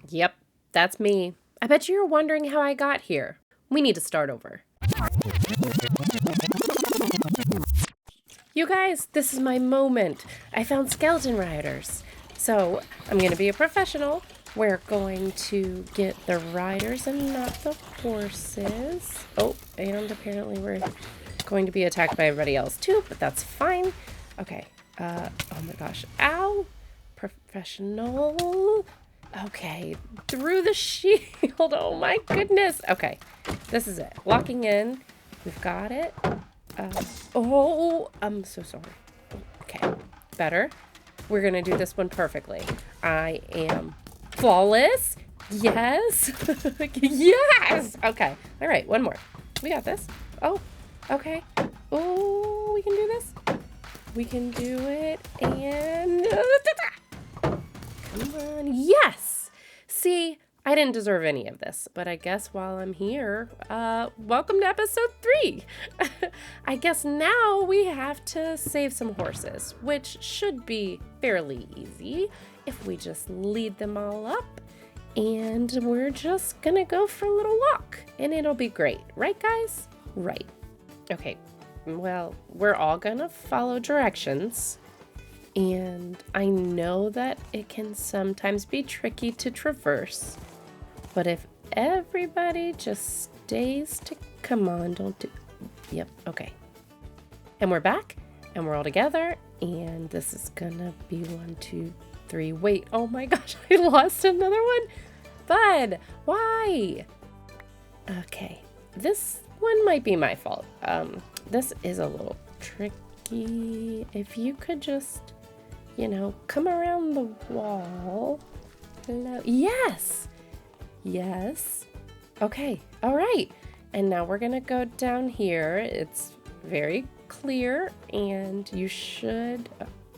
Yep, that's me. I bet you're wondering how I got here. We need to start over. You guys, this is my moment. I found skeleton riders. So I'm going to be a professional. We're going to get the riders and not the horses. Oh, and apparently we're going to be attacked by everybody else too, but that's fine. Okay. Oh my gosh. Ow. Professional. Okay. Through the shield. Oh my goodness. Okay. This is it. Locking in. We've got it. Oh, I'm so sorry. Okay. Better. We're going to do this one perfectly. I am flawless. Yes. Yes. Okay. All right. One more. We got this. Oh, okay. Oh, we can do this. We can do it. And come on. Yes. See, I didn't deserve any of this, but I guess while I'm here, welcome to episode 3. I guess now we have to save some horses, which should be fairly easy if we just lead them all up. And we're just gonna go for a little walk and it'll be great. Right, guys? Right. Okay, well, we're all gonna follow directions. And I know that it can sometimes be tricky to traverse. But if everybody just stays to, come on, don't do, yep, okay. And we're back and we're all together and this is gonna be 1, 2, 3. Wait, oh my gosh, I lost another one. Bud, why? Okay, this one might be my fault. This is a little tricky. If you could just, come around the wall. Hello, yes. Yes. Okay. All right. And now we're going to go down here. It's very clear and you should,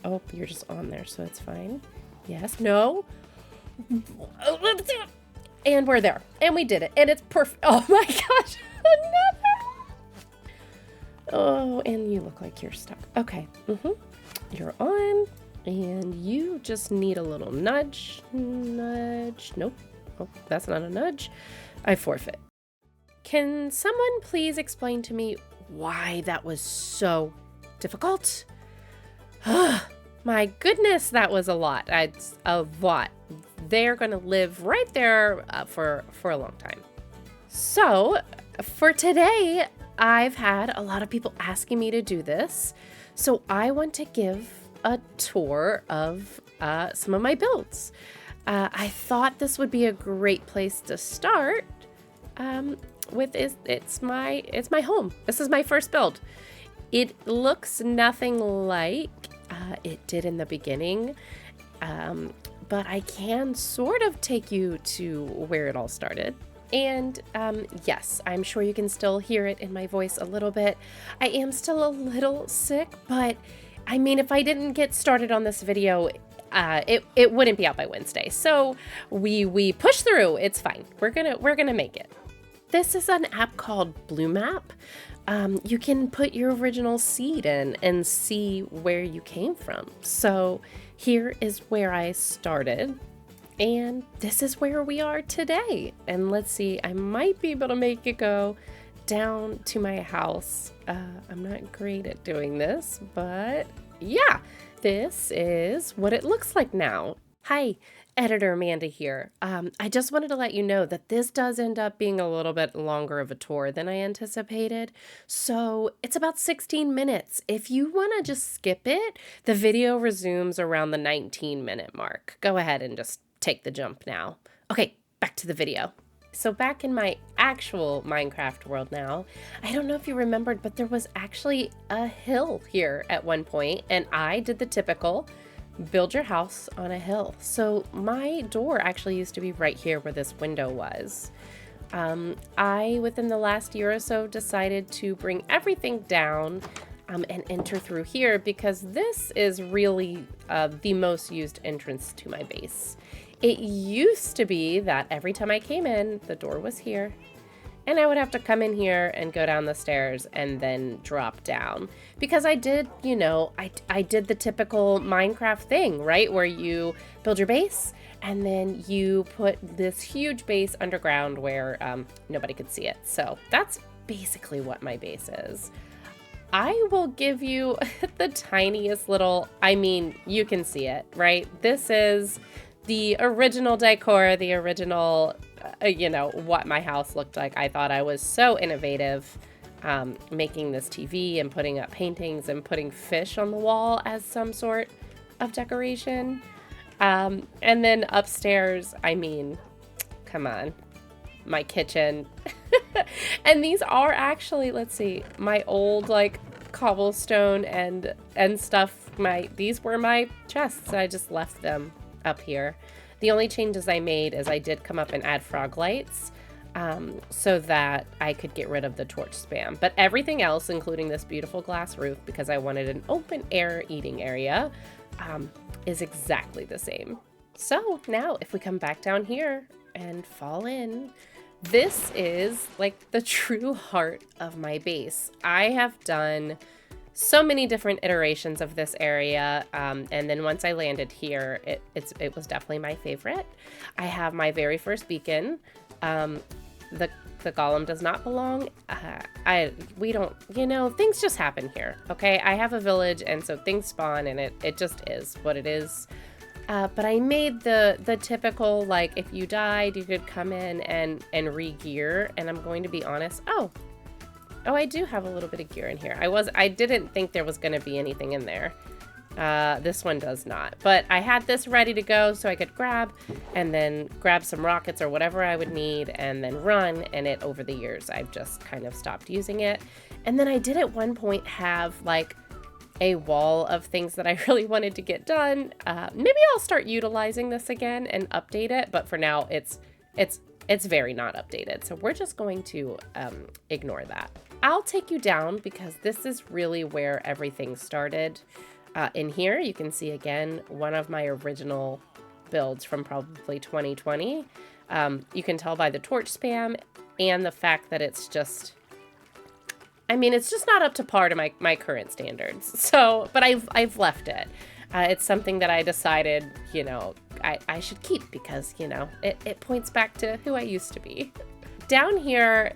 oh, you're just on there, so it's fine. Yes. No. And we're there. And we did it. And it's perfect. Oh my gosh. Another one. Oh, and you look like you're stuck. Okay. You're on. And you just need a little nudge. Nudge. Nope. Oh, that's not a nudge. I forfeit. Can someone please explain to me why that was so difficult? My goodness, that was a lot. It's a lot. They're going to live right there for a long time. So for today, I've had a lot of people asking me to do this. So I want to give a tour of some of my builds. I thought this would be a great place to start with it's my home. This is my first build. It looks nothing like it did in the beginning, but I can sort of take you to where it all started. And yes, I'm sure you can still hear it in my voice a little bit. I am still a little sick, but I mean, if I didn't get started on this video, it wouldn't be out by Wednesday. So we push through. It's fine. We're gonna make it. This is an app called Blue Map. You can put your original seed in and see where you came from. So here is where I started. And this is where we are today. And let's see, I might be able to make it go down to my house. I'm not great at doing this, but yeah, this is what it looks like now. Hi, Editor Amanda here. I just wanted to let you know that this does end up being a little bit longer of a tour than I anticipated. So it's about 16 minutes. If you want to just skip it, the video resumes around the 19-minute mark. Go ahead and just take the jump now. Okay, back to the video. So back in my actual Minecraft world now, I don't know if you remembered, but there was actually a hill here at one point, and I did the typical build your house on a hill. So my door actually used to be right here where this window was. I, within the last year or so, decided to bring everything down and enter through here because this is really the most used entrance to my base. It used to be that every time I came in, the door was here, and I would have to come in here and go down the stairs and then drop down. Because I did, I did the typical Minecraft thing, right? Where you build your base And then you put this huge base underground where nobody could see it. So that's basically what my base is. I will give you the tiniest little, I mean, you can see it, right? This is the original decor, the original, what my house looked like. I thought I was so innovative making this TV and putting up paintings and putting fish on the wall as some sort of decoration. And then upstairs, I mean, come on, my kitchen. And these are actually, let's see, my old like cobblestone and stuff. These were my chests. I just left them up here. The only changes I made is I did come up and add frog lights so that I could get rid of the torch spam. But everything else, including this beautiful glass roof, because I wanted an open air eating area, is exactly the same. So now if we come back down here and fall in, this is like the true heart of my base. I have done so many different iterations of this area, and then once I landed here, it was definitely my favorite. I have my very first beacon. The golem does not belong. We don't, things just happen here, okay? I have a village, and so things spawn, and it just is what it is. But I made the typical, like, if you died, you could come in and re-gear, and I'm going to be honest. Oh, I do have a little bit of gear in here. I didn't think there was going to be anything in there. This one does not, but I had this ready to go so I could grab some rockets or whatever I would need and then run. And over the years, I've just kind of stopped using it. And then I did at one point have like a wall of things that I really wanted to get done. Maybe I'll start utilizing this again and update it. But for now, it's very not updated. So we're just going to ignore that. I'll take you down because this is really where everything started. In here, you can see again, one of my original builds from probably 2020. You can tell by the torch spam and the fact that it's just not up to par to my current standards. So, but I've left it. It's something that I decided, I should keep because, it points back to who I used to be. Down here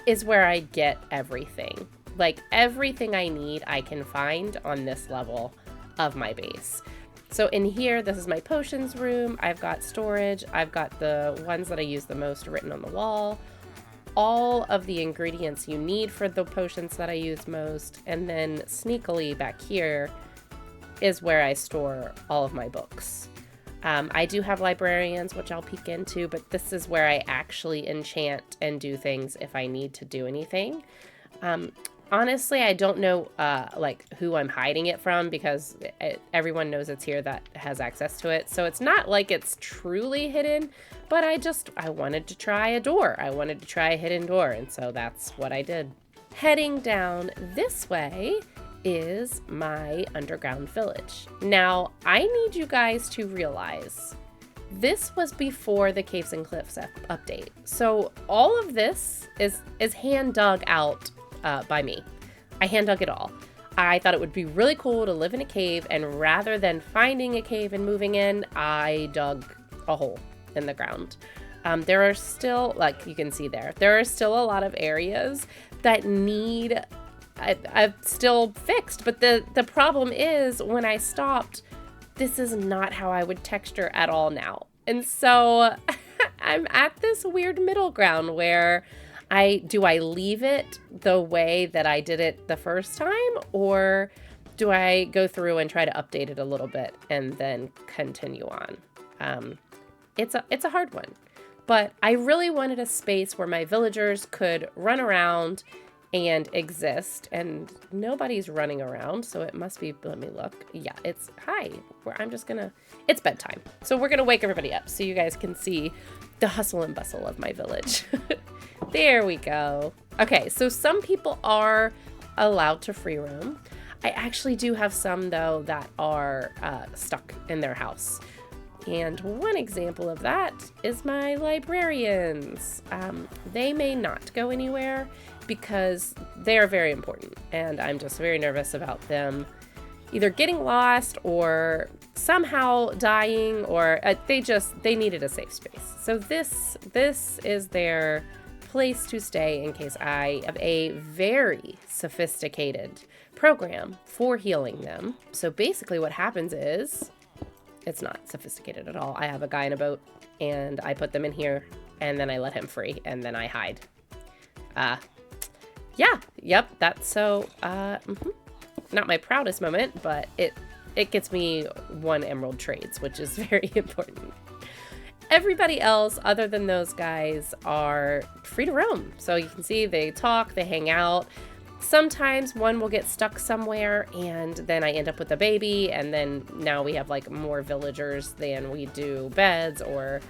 is where I get everything. Like everything I need, I can find on this level of my base. So in here, this is my potions room. I've got storage. I've got the ones that I use the most written on the wall. All of the ingredients you need for the potions that I use most. And then sneakily back here is where I store all of my books. I do have librarians, which I'll peek into, but this is where I actually enchant and do things if I need to do anything. Honestly, I don't know who I'm hiding it from because everyone knows it's here that has access to it. So it's not like it's truly hidden, but I wanted to try a door. I wanted to try a hidden door, and so that's what I did. Heading down this way is my underground village. Now, I need you guys to realize this was before the Caves and Cliffs update. So all of this is hand dug out by me. I hand dug it all. I thought it would be really cool to live in a cave, and rather than finding a cave and moving in, I dug a hole in the ground. There are still, like you can see there are still a lot of areas that need I've still fixed, but the problem is when I stopped, this is not how I would texture at all now. And so I'm at this weird middle ground where do I leave it the way that I did it the first time, or do I go through and try to update it a little bit and then continue on? It's a hard one, but I really wanted a space where my villagers could run around and exist, and nobody's running around, so it must be, let me look. Yeah, it's it's bedtime. So we're gonna wake everybody up so you guys can see the hustle and bustle of my village. There we go. Okay, so some people are allowed to free roam. I actually do have some though that are stuck in their house. And one example of that is my librarians. They may not go anywhere because they are very important, and I'm just very nervous about them either getting lost or somehow dying, or they needed a safe space. So this is their place to stay in case I have a very sophisticated program for healing them. So basically what happens is, it's not sophisticated at all. I have a guy in a boat and I put them in here and then I let him free and then I hide. That's so, not my proudest moment, but it gets me 1 emerald trades, which is very important. Everybody else, other than those guys, are free to roam. So you can see they talk, they hang out. Sometimes one will get stuck somewhere and then I end up with a baby, and then now we have like more villagers than we do beds or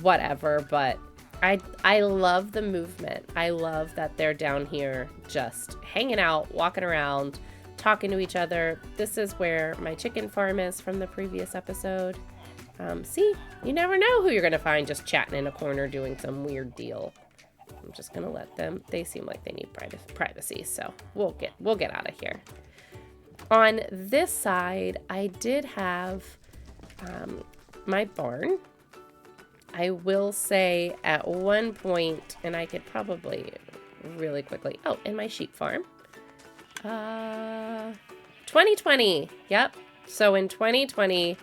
whatever. But I love the movement. I love that they're down here just hanging out, walking around, talking to each other. This is where my chicken farm is from the previous episode. See, you never know who you're going to find just chatting in a corner doing some weird deal. I'm just going to let them. They seem like they need privacy, so we'll get out of here. On this side, I did have my barn. I will say at one point, and I could probably really quickly, and my sheep farm. 2020. Yep. So in 2020,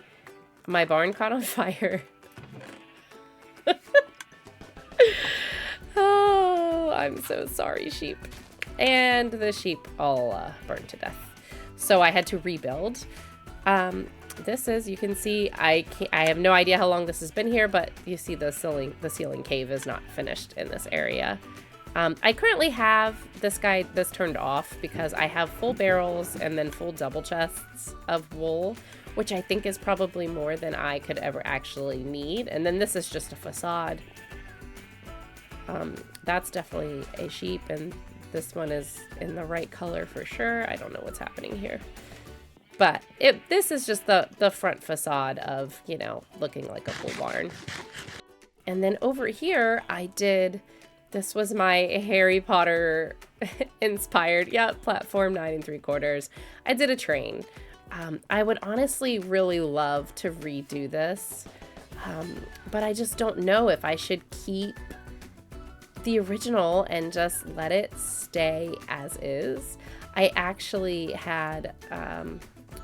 my barn caught on fire. Oh, I'm so sorry, sheep. And the sheep all burned to death. So I had to rebuild. This is, you can see, I have no idea how long this has been here, but you see the ceiling cave is not finished in this area. I currently have this turned off because I have full barrels and then full double chests of wool, which I think is probably more than I could ever actually need. And then this is just a facade. That's definitely a sheep, and this one is in the right color for sure. I don't know what's happening here. But this is just the front facade of, looking like a full barn. And then over here, this was my Harry Potter inspired, platform 9 3/4. I did a train. I would honestly really love to redo this, but I just don't know if I should keep the original and just let it stay as is. I actually had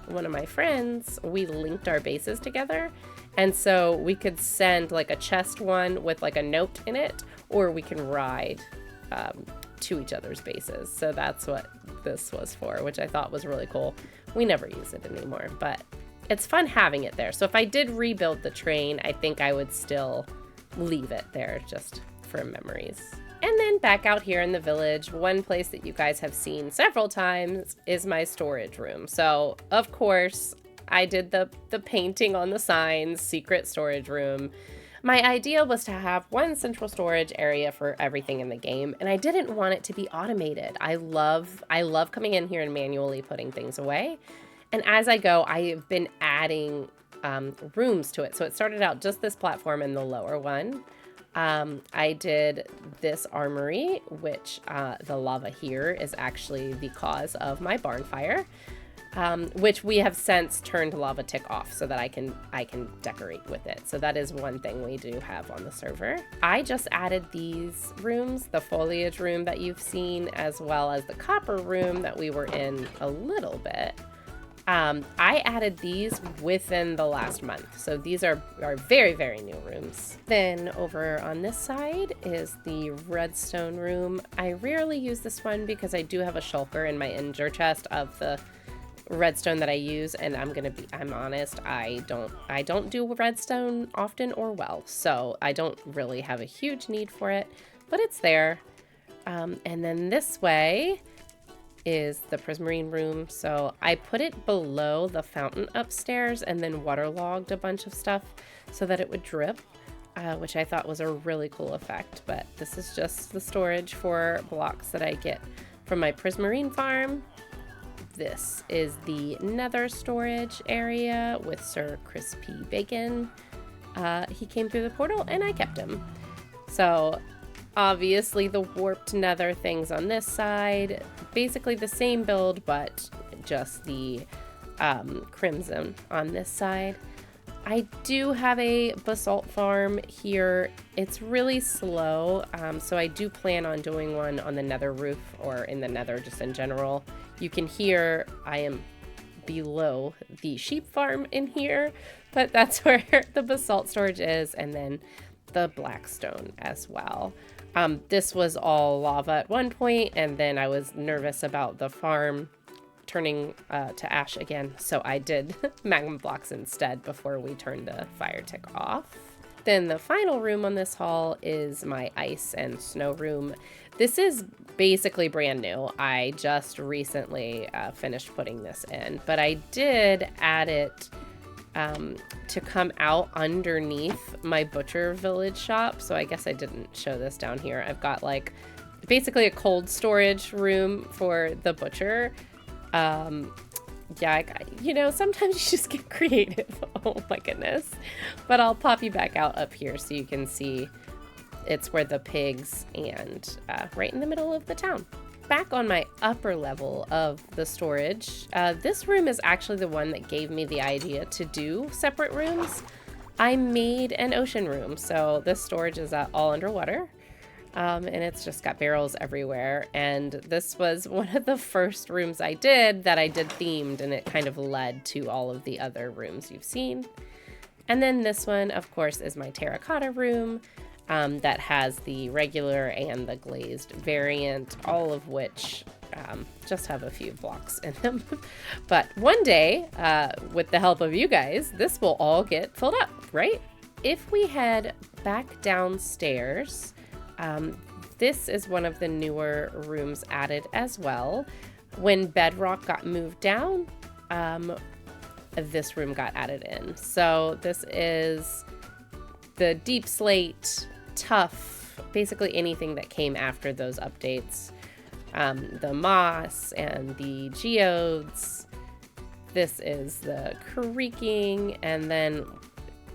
one of my friends, we linked our bases together, and so we could send like a chest one with like a note in it, or we can ride to each other's bases. So that's what this was for, which I thought was really cool. We never use it anymore, but it's fun having it there. So if I did rebuild the train, I think I would still leave it there just for memories. And then back out here in the village, one place that you guys have seen several times is my storage room. So of course I did the painting on the signs, secret storage room. My idea was to have one central storage area for everything in the game, and I didn't want it to be automated. I love coming in here and manually putting things away. And as I go, I've been adding rooms to it. So it started out just this platform in the lower one. I did this armory, which the lava here is actually the cause of my barn fire, which we have since turned lava tick off so that I can decorate with it. So that is one thing we do have on the server. I just added these rooms, the foliage room that you've seen, as well as the copper room that we were in a little bit. I added these within the last month. So these are very, very new rooms. Then over on this side is the redstone room. I rarely use this one because I do have a shulker in my injure chest of the redstone that I use, and I'm honest, I don't do redstone often or well, so I don't really have a huge need for it, but it's there. And then this way is the prismarine room. So I put it below the fountain upstairs and then waterlogged a bunch of stuff so that it would drip, which I thought was a really cool effect. But this is just the storage for blocks that I get from my prismarine farm. This is the nether storage area with Sir Crispy Bacon. He came through the portal and I kept him. So obviously the warped nether things on this side, basically the same build, but just the crimson on this side. I do have a basalt farm here. It's really slow, so I do plan on doing one on the nether roof or in the nether just in general. You can hear I am below the sheep farm in here, but that's where the basalt storage is, and then the blackstone as well. This was all lava at one point, and then I was nervous about the farm turning to ash again, so I did magma blocks instead before we turned the fire tick off. Then the final room on this hall is my ice and snow room. This is basically brand new. I just recently finished putting this in, but I did add it to come out underneath my butcher village shop. So I guess I didn't show this down here. I've got like basically a cold storage room for the butcher. Yeah, you know, sometimes you just get creative. Oh my goodness. But I'll pop you back out up here so you can see it's where the pigs and right in the middle of the town. Back on my upper level of the storage, this room is actually the one that gave me the idea to do separate rooms. I made an ocean room, so this storage is all underwater. And it's just got barrels everywhere. And this was one of the first rooms I did that I did themed, and it kind of led to all of the other rooms you've seen. And then this one, of course, is my terracotta room that has the regular and the glazed variant, all of which just have a few blocks in them. But one day, with the help of you guys, this will all get filled up, right? If we head back downstairs, this is one of the newer rooms added as well. When bedrock got moved down, this room got added in. So this is the deep slate, tough, basically anything that came after those updates. The moss and the geodes. This is the creaking, and then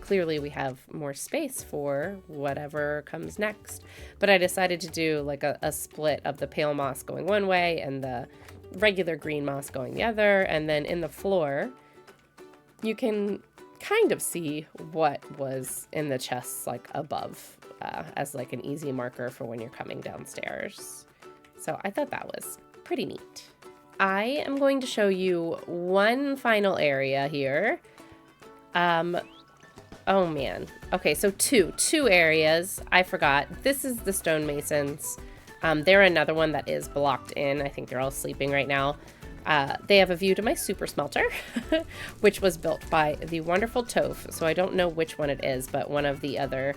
clearly we have more space for whatever comes next. But I decided to do like a split of the pale moss going one way and the regular green moss going the other. And then in the floor, you can kind of see what was in the chests like above as like an easy marker for when you're coming downstairs. So I thought that was pretty neat. I am going to show you one final area here. Oh man. Okay, so two areas. I forgot. This is the stonemasons. They're another one that is blocked in. I think they're all sleeping right now. They have a view to my super smelter, which was built by the wonderful Toph. So I don't know which one it is, but one of the other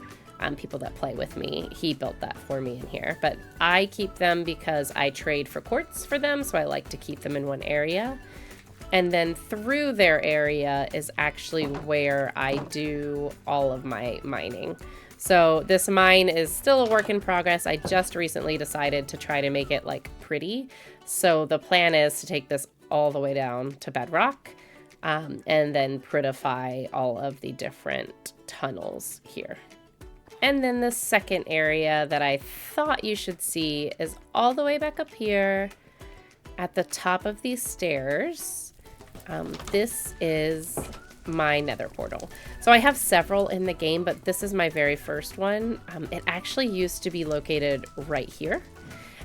people that play with me, he built that for me in here. But I keep them because I trade for quartz for them, so I like to keep them in one area. And then through their area is actually where I do all of my mining. So this mine is still a work in progress. I just recently decided to try to make it like pretty. So the plan is to take this all the way down to bedrock and then prettify all of the different tunnels here. And then the second area that I thought you should see is all the way back up here at the top of these stairs. This is my nether portal. So I have several in the game, but this is my very first one. It actually used to be located right here.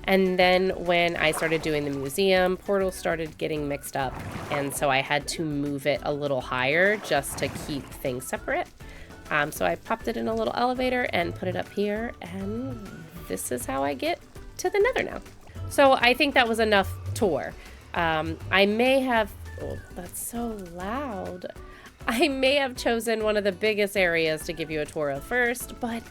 And then when I started doing the museum, portals started getting mixed up. And so I had to move it a little higher just to keep things separate. So I popped it in a little elevator and put it up here. And this is how I get to the nether now. So I think that was enough tour. I may have, oh, that's so loud. I may have chosen one of the biggest areas to give you a tour of first, but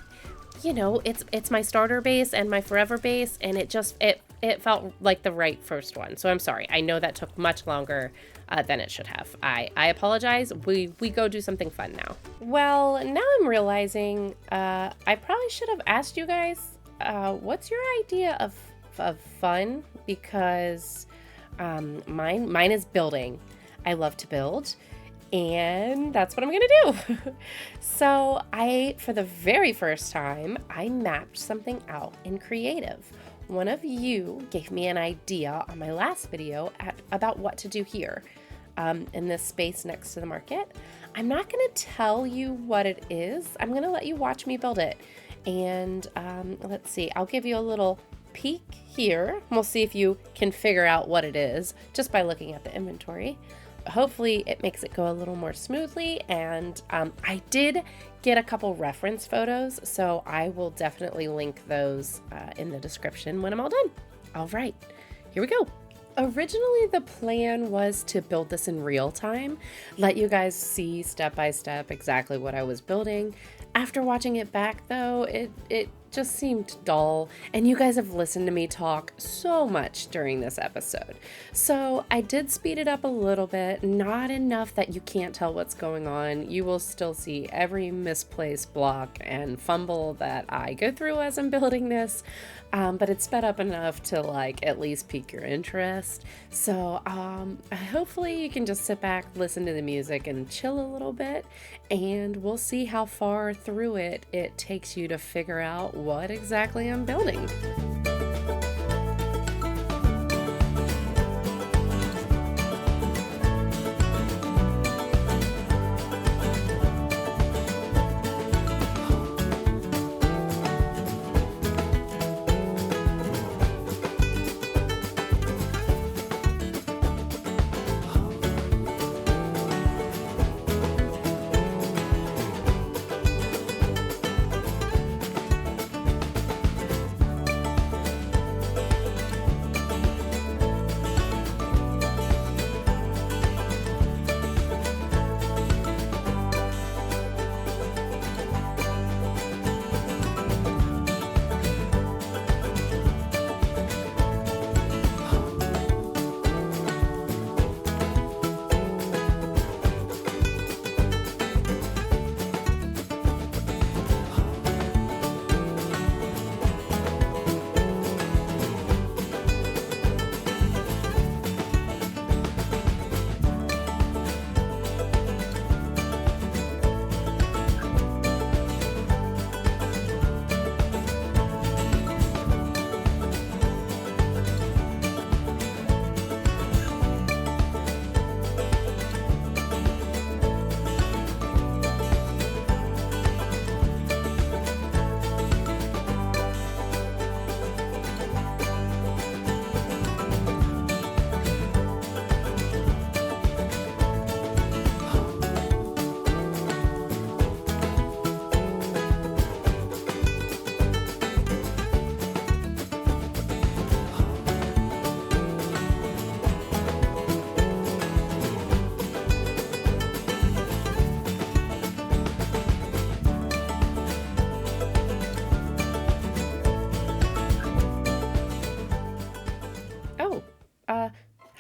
you know, it's my starter base and my forever base, and it felt like the right first one. So I'm sorry. I know that took much longer than it should have. I apologize. We go do something fun now. Well, now I'm realizing I probably should have asked you guys what's your idea of fun, because mine is building. I love to build. And that's what I'm gonna do. So for the very first time, I mapped something out in creative. One of you gave me an idea on my last video about what to do here. in this space next to the market. I'm not going to tell you what it is. I'm going to let you watch me build it. And let's see, I'll give you a little peek here. We'll see if you can figure out what it is just by looking at the inventory. Hopefully it makes it go a little more smoothly. And I did get a couple reference photos, so I will definitely link those in the description when I'm all done. All right, here we go. Originally, the plan was to build this in real time, let you guys see step by step exactly what I was building. After watching it back though, it just seemed dull, and you guys have listened to me talk so much during this episode. So I did speed it up a little bit, not enough that you can't tell what's going on. You will still see every misplaced block and fumble that I go through as I'm building this, but it's sped up enough to like at least pique your interest. So hopefully you can just sit back, listen to the music, and chill a little bit, and we'll see how far through it takes you to figure out what exactly I'm building.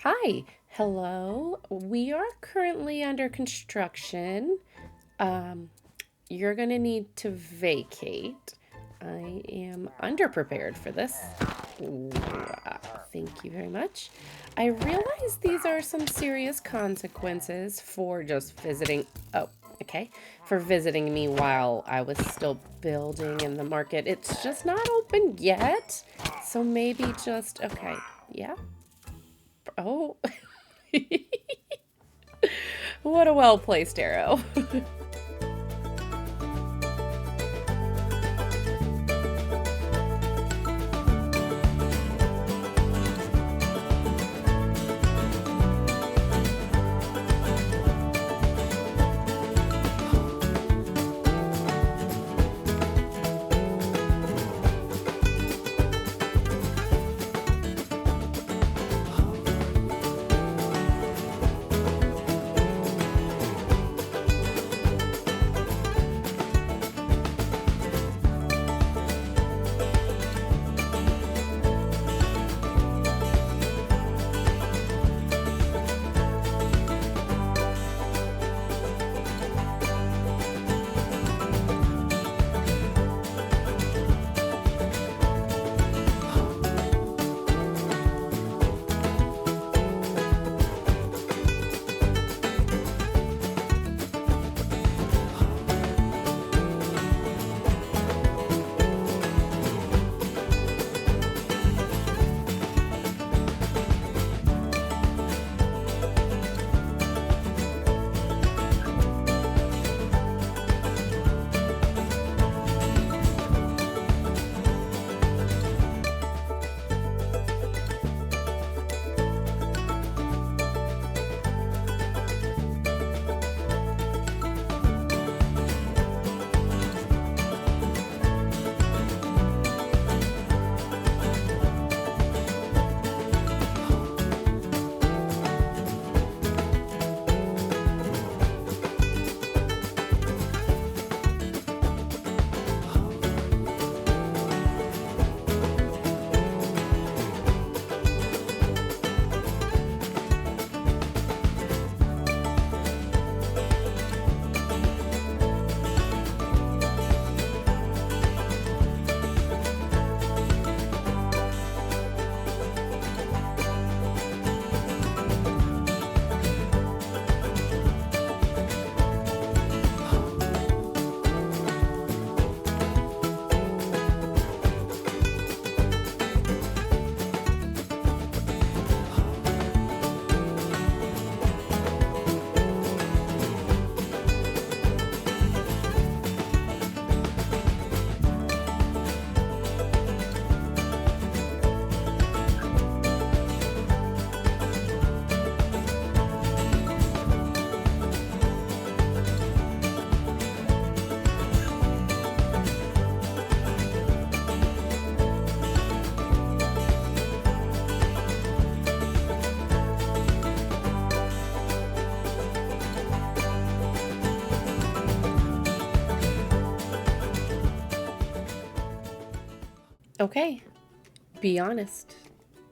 Hi, hello. We are currently under construction. You're gonna need to vacate. I am underprepared for this. Thank you very much. I realize these are some serious consequences for just visiting. Oh, okay. For visiting me while I was still building in the market. It's just not open yet. So maybe just, okay. Yeah. Oh. What a well-placed arrow. Okay, be honest.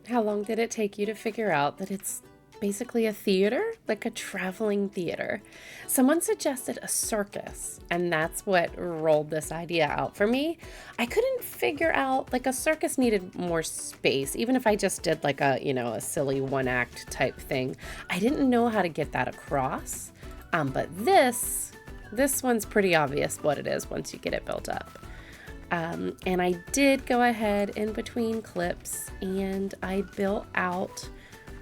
How long did it take you to figure out that it's basically a theater, like a traveling theater? Someone suggested a circus, and that's what rolled this idea out for me. I couldn't figure out, like, a circus needed more space, even if I just did like a, a silly one act type thing. I didn't know how to get that across. But this one's pretty obvious what it is once you get it built up. And I did go ahead in between clips and I built out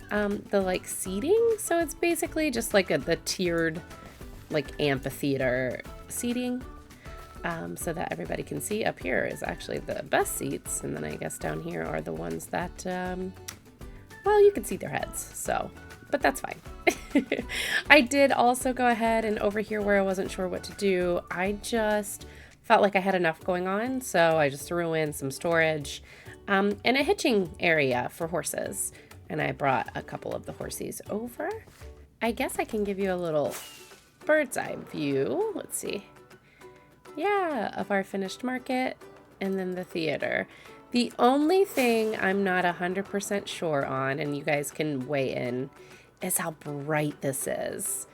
the like seating. So it's basically just like the tiered like amphitheater seating, so that everybody can see. Up here is actually the best seats, and then I guess down here are the ones that, well, you can see their heads, so, but that's fine. I did also go ahead and over here where I wasn't sure what to do, I just felt like I had enough going on, so I just threw in some storage and a hitching area for horses. And I brought a couple of the horsies over. I guess I can give you a little bird's eye view. Let's see. Yeah, of our finished market and then the theater. The only thing I'm not 100% sure on, and you guys can weigh in, is how bright this is.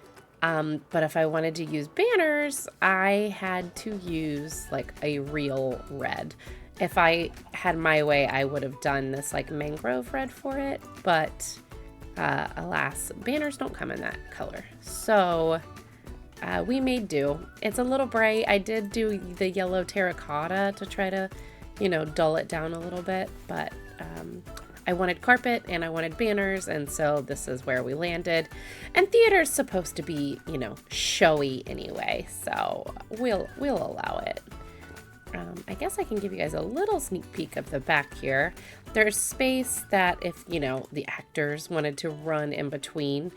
But if I wanted to use banners, I had to use like a real red. If I had my way, I would have done this like mangrove red for it, but alas, banners don't come in that color. So we made do. It's a little bright. I did do the yellow terracotta to try to, dull it down a little bit, but I wanted carpet and I wanted banners, and so this is where we landed. And theater's supposed to be, showy anyway, so we'll allow it. I guess I can give you guys a little sneak peek of the back here. There's space that if, the actors wanted to run in between,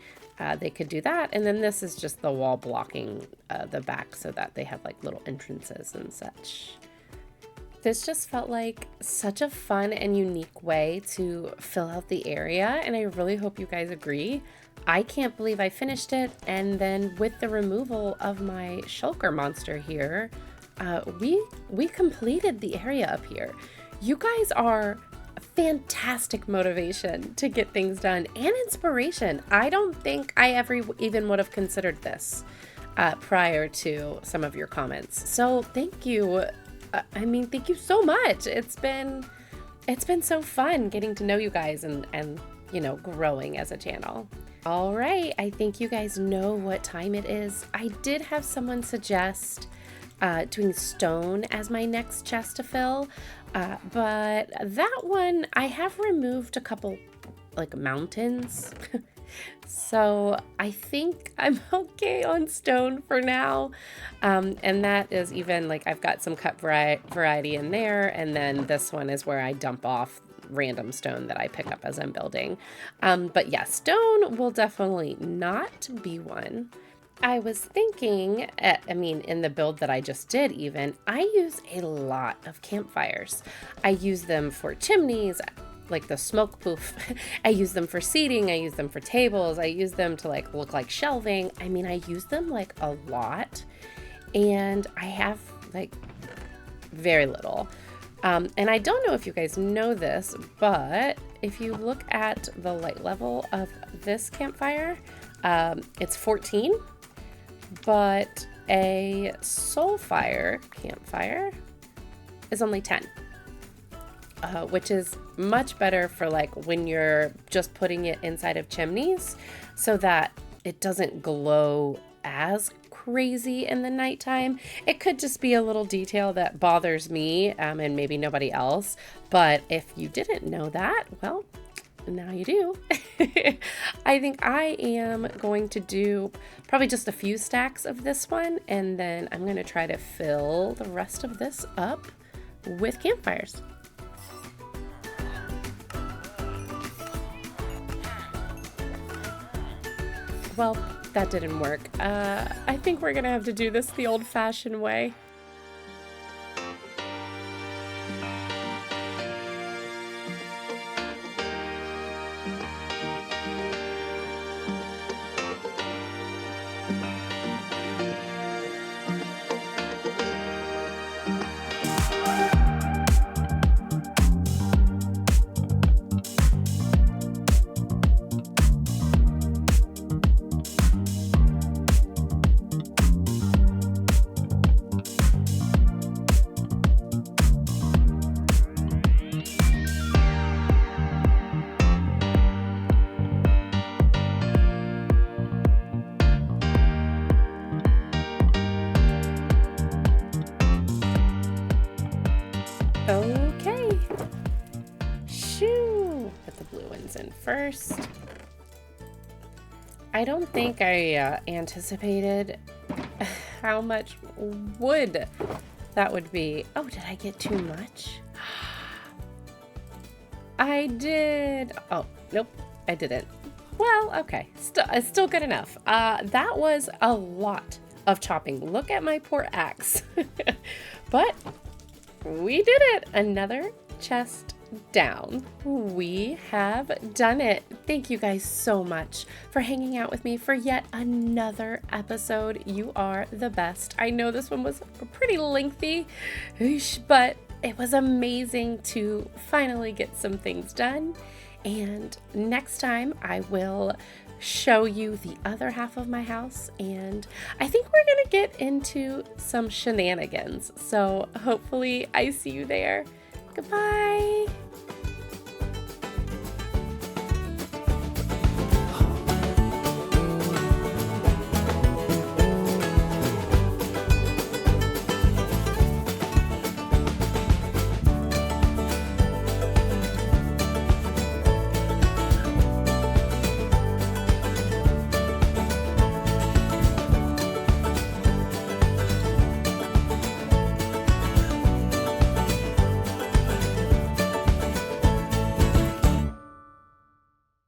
they could do that. And then this is just the wall blocking the back so that they have like little entrances and such. This just felt like such a fun and unique way to fill out the area, and I really hope you guys agree. I can't believe I finished it, and then with the removal of my shulker monster here, we completed the area up here. You guys are fantastic motivation to get things done and inspiration. I don't think I ever even would have considered this prior to some of your comments. So thank you. Thank you so much. It's been so fun getting to know you guys and growing as a channel. All right, I think you guys know what time it is. I did have someone suggest doing stone as my next chest to fill, but that one I have removed a couple like mountains. So I think I'm okay on stone for now. And that is even like I've got some cut variety in there. And then this one is where I dump off random stone that I pick up as I'm building. But yeah, stone will definitely not be one. I was thinking, in the build that I just did even, I use a lot of campfires. I use them for chimneys, like the smoke poof. I use them for seating. I use them for tables. I use them to like look like shelving. I use them like a lot, and I have like very little. And I don't know if you guys know this, but if you look at the light level of this campfire, it's 14, but a soulfire campfire is only 10. Which is much better for like when you're just putting it inside of chimneys so that it doesn't glow as crazy in the nighttime. It could just be a little detail that bothers me and maybe nobody else. But if you didn't know that, well, now you do. I think I am going to do probably just a few stacks of this one, and then I'm going to try to fill the rest of this up with campfires. Well, that didn't work. I think we're gonna have to do this the old-fashioned way. in first. I don't think I anticipated how much wood that would be. Oh, did I get too much? I did. Oh, nope, I didn't. Well, okay, it's still good enough. That was a lot of chopping. Look at my poor axe. But we did it. Another chest down. We have done it. Thank you guys so much for hanging out with me for yet another episode. You are the best. I know this one was pretty lengthy, but it was amazing to finally get some things done. And next time I will show you the other half of my house, and I think we're gonna get into some shenanigans. So hopefully I see you there. Goodbye.